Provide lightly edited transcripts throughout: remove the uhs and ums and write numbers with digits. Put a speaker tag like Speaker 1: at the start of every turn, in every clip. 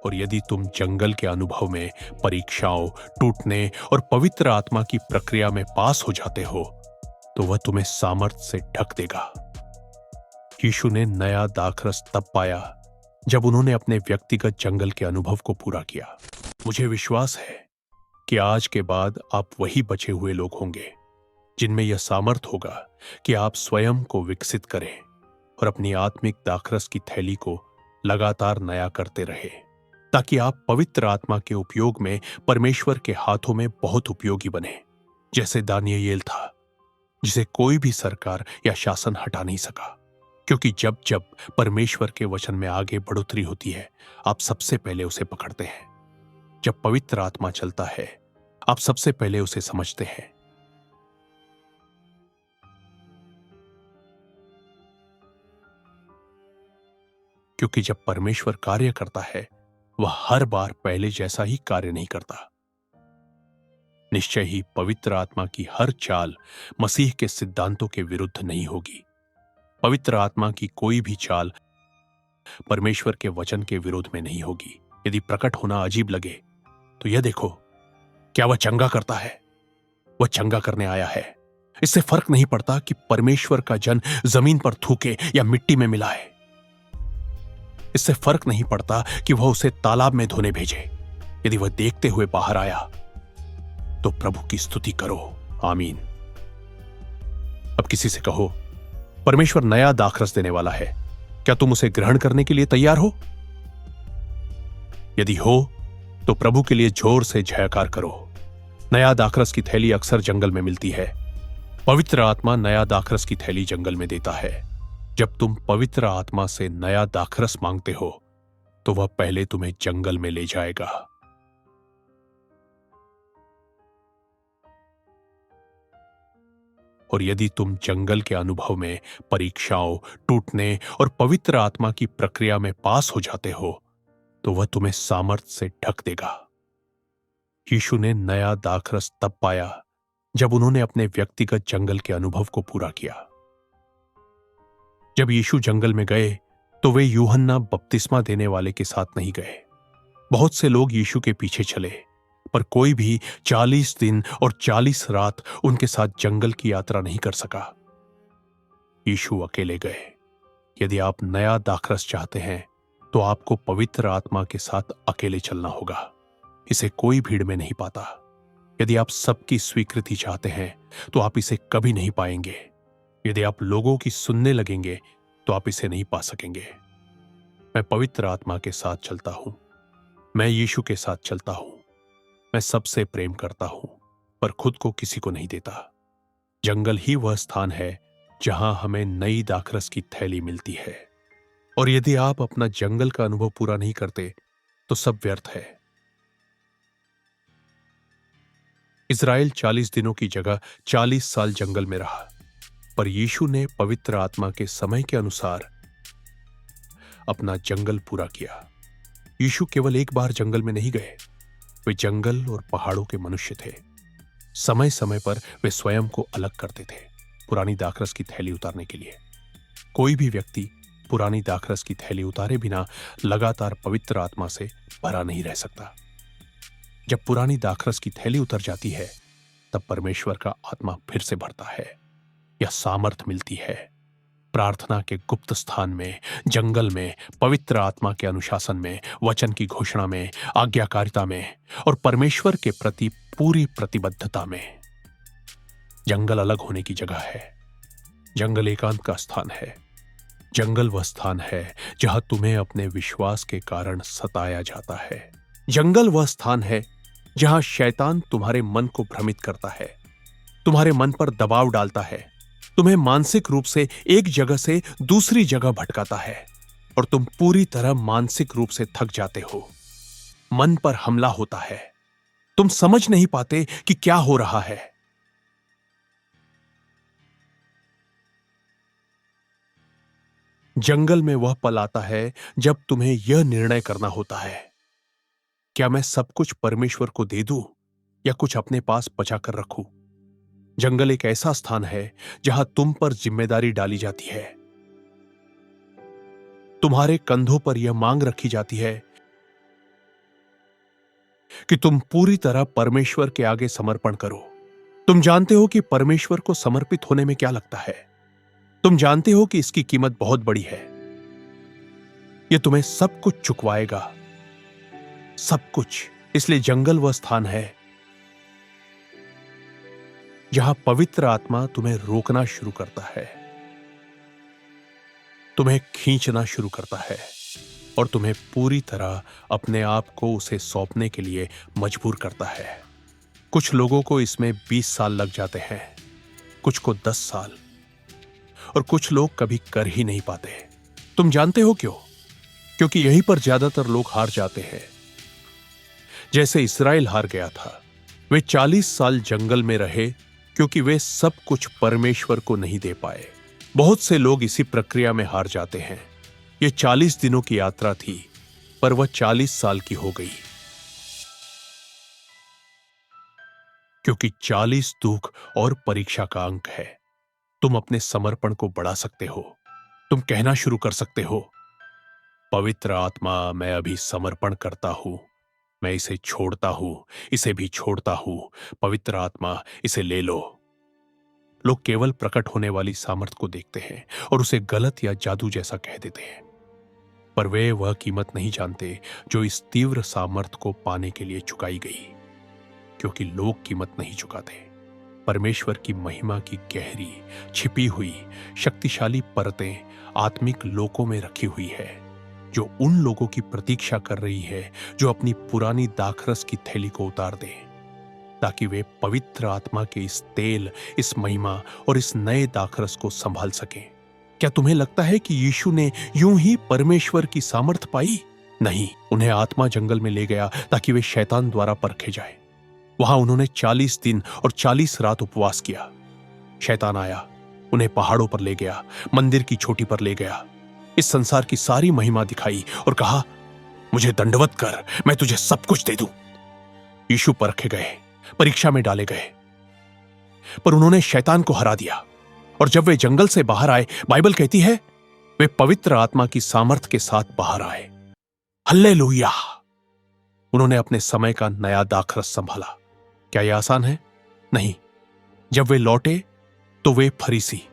Speaker 1: और यदि तुम जंगल के अनुभव में परीक्षाओं, टूटने और पवित्र आत्मा की प्रक्रिया में पास हो जाते हो, तो वह तुम्हें सामर्थ्य से ढक देगा। यीशु ने नया दाखरस तब पाया जब उन्होंने अपने व्यक्तिगत जंगल के अनुभव को पूरा किया। मुझे विश्वास है कि आज के बाद आप वही बचे हुए लोग होंगे जिनमें यह सामर्थ्य होगा कि आप स्वयं को विकसित करें और अपनी आत्मिक दाखरस की थैली को लगातार नया करते रहे, ताकि आप पवित्र आत्मा के उपयोग में परमेश्वर के हाथों में बहुत उपयोगी बने, जैसे दानियेल था, जिसे कोई भी सरकार या शासन हटा नहीं सका। क्योंकि जब जब परमेश्वर के वचन में आगे बढ़ोतरी होती है, आप सबसे पहले उसे पकड़ते हैं। जब पवित्र आत्मा चलता है, आप सबसे पहले उसे समझते हैं। क्योंकि जब परमेश्वर कार्य करता है, वह हर बार पहले जैसा ही कार्य नहीं करता। निश्चय ही पवित्र आत्मा की हर चाल मसीह के सिद्धांतों के विरुद्ध नहीं होगी। पवित्र आत्मा की कोई भी चाल परमेश्वर के वचन के विरोध में नहीं होगी। यदि प्रकट होना अजीब लगे, तो यह देखो, क्या वह चंगा करता है? वह चंगा करने आया है। इससे फर्क नहीं पड़ता कि परमेश्वर का जन जमीन पर थूके या मिट्टी में मिलाए। इससे फर्क नहीं पड़ता कि वह उसे तालाब में धोने भेजे। यदि वह देखते हुए बाहर आया, तो प्रभु की स्तुति करो। आमीन। अब किसी से कहो, परमेश्वर नया दाखरस देने वाला है, क्या तुम उसे ग्रहण करने के लिए तैयार हो? यदि हो, तो प्रभु के लिए जोर से जयकार करो। नया दाखरस की थैली अक्सर जंगल में मिलती है। पवित्र आत्मा नया दाखरस की थैली जंगल में देता है। जब तुम पवित्र आत्मा से नया दाखरस मांगते हो, तो वह पहले तुम्हें जंगल में ले जाएगा। और यदि तुम जंगल के अनुभव में परीक्षाओं, टूटने और पवित्र आत्मा की प्रक्रिया में पास हो जाते हो, तो वह तुम्हें सामर्थ्य से ढक देगा। यीशु ने नया दाखरस तब पाया जब उन्होंने अपने व्यक्तिगत जंगल के अनुभव को पूरा किया। जब यीशु जंगल में गए, तो वे यूहन्ना बपतिस्मा देने वाले के साथ नहीं गए। बहुत से लोग यीशु के पीछे चले, पर कोई भी 40 दिन और 40 रात उनके साथ जंगल की यात्रा नहीं कर सका। यीशु अकेले गए। यदि आप नया दाखरस चाहते हैं, तो आपको पवित्र आत्मा के साथ अकेले चलना होगा। इसे कोई भीड़ में नहीं पाता। यदि आप सबकी स्वीकृति चाहते हैं, तो आप इसे कभी नहीं पाएंगे। यदि आप लोगों की सुनने लगेंगे, तो आप इसे नहीं पा सकेंगे। मैं पवित्र आत्मा के साथ चलता हूं। मैं यीशु के साथ चलता हूं। मैं सबसे प्रेम करता हूं, पर खुद को किसी को नहीं देता। जंगल ही वह स्थान है जहां हमें नई दाखरस की थैली मिलती है। और यदि आप अपना जंगल का अनुभव पूरा नहीं करते, तो सब व्यर्थ है। इज़राइल 40 दिनों की जगह 40 साल जंगल में रहा, पर यीशु ने पवित्र आत्मा के समय के अनुसार अपना जंगल पूरा किया। यीशु केवल एक बार जंगल में नहीं गए। वे जंगल और पहाड़ों के मनुष्य थे। समय समय पर वे स्वयं को अलग करते थे, पुरानी दाखरस की थैली उतारने के लिए। कोई भी व्यक्ति पुरानी दाखरस की थैली उतारे बिना लगातार पवित्र आत्मा से भरा नहीं रह सकता। जब पुरानी दाखरस की थैली उतर जाती है, तब परमेश्वर का आत्मा फिर से भरता है। यह सामर्थ मिलती है। प्रार्थना के गुप्त स्थान में, जंगल में, पवित्र आत्मा के अनुशासन में, वचन की घोषणा में, आज्ञाकारिता में और परमेश्वर के प्रति पूरी प्रतिबद्धता में। जंगल अलग होने की जगह है। जंगल एकांत का स्थान है। जंगल वह स्थान है जहां तुम्हें अपने विश्वास के कारण सताया जाता है। जंगल वह स्थान है जहां शैतान तुम्हारे मन को भ्रमित करता है, तुम्हारे मन पर दबाव डालता है, तुम्हें मानसिक रूप से एक जगह से दूसरी जगह भटकाता है और तुम पूरी तरह मानसिक रूप से थक जाते हो। मन पर हमला होता है। तुम समझ नहीं पाते कि क्या हो रहा है। जंगल में वह पल आता है जब तुम्हें यह निर्णय करना होता है, क्या मैं सब कुछ परमेश्वर को दे दूं या कुछ अपने पास बचा कर रखूं। जंगल एक ऐसा स्थान है जहां तुम पर जिम्मेदारी डाली जाती है। तुम्हारे कंधों पर यह मांग रखी जाती है कि तुम पूरी तरह परमेश्वर के आगे समर्पण करो। तुम जानते हो कि परमेश्वर को समर्पित होने में क्या लगता है। तुम जानते हो कि इसकी कीमत बहुत बड़ी है। यह तुम्हें सब कुछ चुकवाएगा, सब कुछ। इसलिए जंगल वह स्थान है जहां पवित्र आत्मा तुम्हें रोकना शुरू करता है, तुम्हें खींचना शुरू करता है और तुम्हें पूरी तरह अपने आप को उसे सौंपने के लिए मजबूर करता है। कुछ लोगों को इसमें 20 साल लग जाते हैं, कुछ को 10 साल, और कुछ लोग कभी कर ही नहीं पाते। तुम जानते हो क्यों? क्योंकि यहीं पर ज्यादातर लोग हार जाते हैं। जैसे इस्राएल हार गया था। वे 40 साल जंगल में रहे क्योंकि वे सब कुछ परमेश्वर को नहीं दे पाए। बहुत से लोग इसी प्रक्रिया में हार जाते हैं। यह 40 दिनों की यात्रा थी, पर वह 40 साल की हो गई, क्योंकि 40 दुख और परीक्षा का अंक है। तुम अपने समर्पण को बढ़ा सकते हो। तुम कहना शुरू कर सकते हो, पवित्र आत्मा, मैं अभी समर्पण करता हूं, मैं इसे छोड़ता हूं, इसे भी छोड़ता हूं। पवित्र आत्मा, इसे ले लो। लोग केवल प्रकट होने वाली सामर्थ को देखते हैं और उसे गलत या जादू जैसा कह देते हैं, पर वे वह कीमत नहीं जानते जो इस तीव्र सामर्थ को पाने के लिए चुकाई गई, क्योंकि लोग कीमत नहीं चुकाते। परमेश्वर की महिमा की गहरी, छिपी हुई, शक्तिशाली परतें आत्मिक लोकों में रखी हुई है, जो उन लोगों की प्रतीक्षा कर रही है जो अपनी पुरानी दाखरस की थैली को उतार दें, ताकि वे पवित्र आत्मा के इस तेल, इस महिमा और इस नए दाखरस को संभाल सकें। क्या तुम्हें लगता है कि यीशु ने यूं ही परमेश्वर की सामर्थ पाई? नहीं, उन्हें आत्मा जंगल में ले गया ताकि वे शैतान द्वारा परखे जाए। वहां उन्होंने 40 दिन और 40 रात उपवास किया। शैतान आया, उन्हें पहाड़ों पर ले गया, मंदिर की चोटी पर ले गया, इस संसार की सारी महिमा दिखाई और कहा, मुझे दंडवत कर, मैं तुझे सब कुछ दे दूं। यीशु परखे गए, परीक्षा में डाले गए, पर उन्होंने शैतान को हरा दिया। और जब वे जंगल से बाहर आए, बाइबल कहती है वे पवित्र आत्मा की सामर्थ के साथ बाहर आए। हल्लेलुया! उन्होंने अपने समय का नया दाखरस संभाला। क्या यह आसान है? नहीं। जब वे लौटे तो वे फरीसी,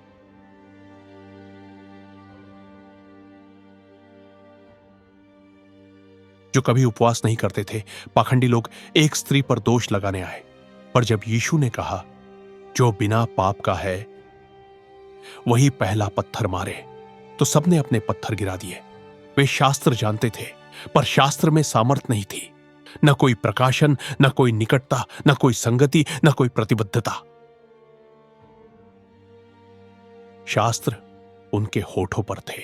Speaker 1: जो कभी उपवास नहीं करते थे, पाखंडी लोग एक स्त्री पर दोष लगाने आए। पर जब यीशु ने कहा, जो बिना पाप का है वही पहला पत्थर मारे, तो सबने अपने पत्थर गिरा दिए। वे शास्त्र जानते थे, पर शास्त्र में सामर्थ नहीं थी। न कोई प्रकाशन, न कोई निकटता, न कोई संगति, न कोई प्रतिबद्धता। शास्त्र उनके होठों पर थे,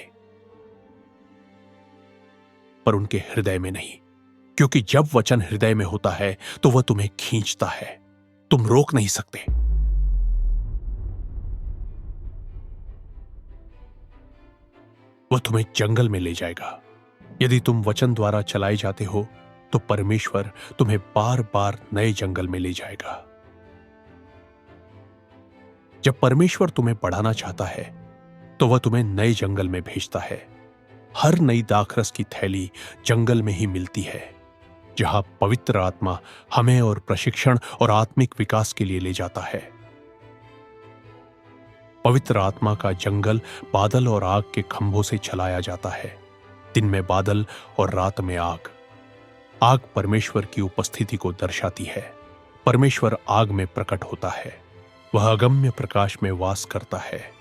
Speaker 1: पर उनके हृदय में नहीं, क्योंकि जब वचन हृदय में होता है तो वह तुम्हें खींचता है, तुम रोक नहीं सकते। वह तुम्हें जंगल में ले जाएगा। यदि तुम वचन द्वारा चलाए जाते हो तो परमेश्वर तुम्हें बार बार नए जंगल में ले जाएगा। जब परमेश्वर तुम्हें बढ़ाना चाहता है तो वह तुम्हें नए जंगल में भेजता है। हर नई दाखरस की थैली जंगल में ही मिलती है, जहां पवित्र आत्मा हमें और प्रशिक्षण और आत्मिक विकास के लिए ले जाता है। पवित्र आत्मा का जंगल बादल और आग के खंभों से चलाया जाता है। दिन में बादल और रात में आग। आग परमेश्वर की उपस्थिति को दर्शाती है। परमेश्वर आग में प्रकट होता है। वह अगम्य प्रकाश में वास करता है।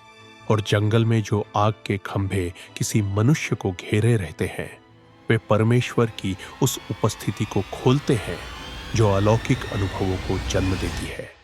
Speaker 1: और जंगल में जो आग के खंभे किसी मनुष्य को घेरे रहते हैं, वे परमेश्वर की उस उपस्थिति को खोलते हैं जो अलौकिक अनुभवों को जन्म देती है।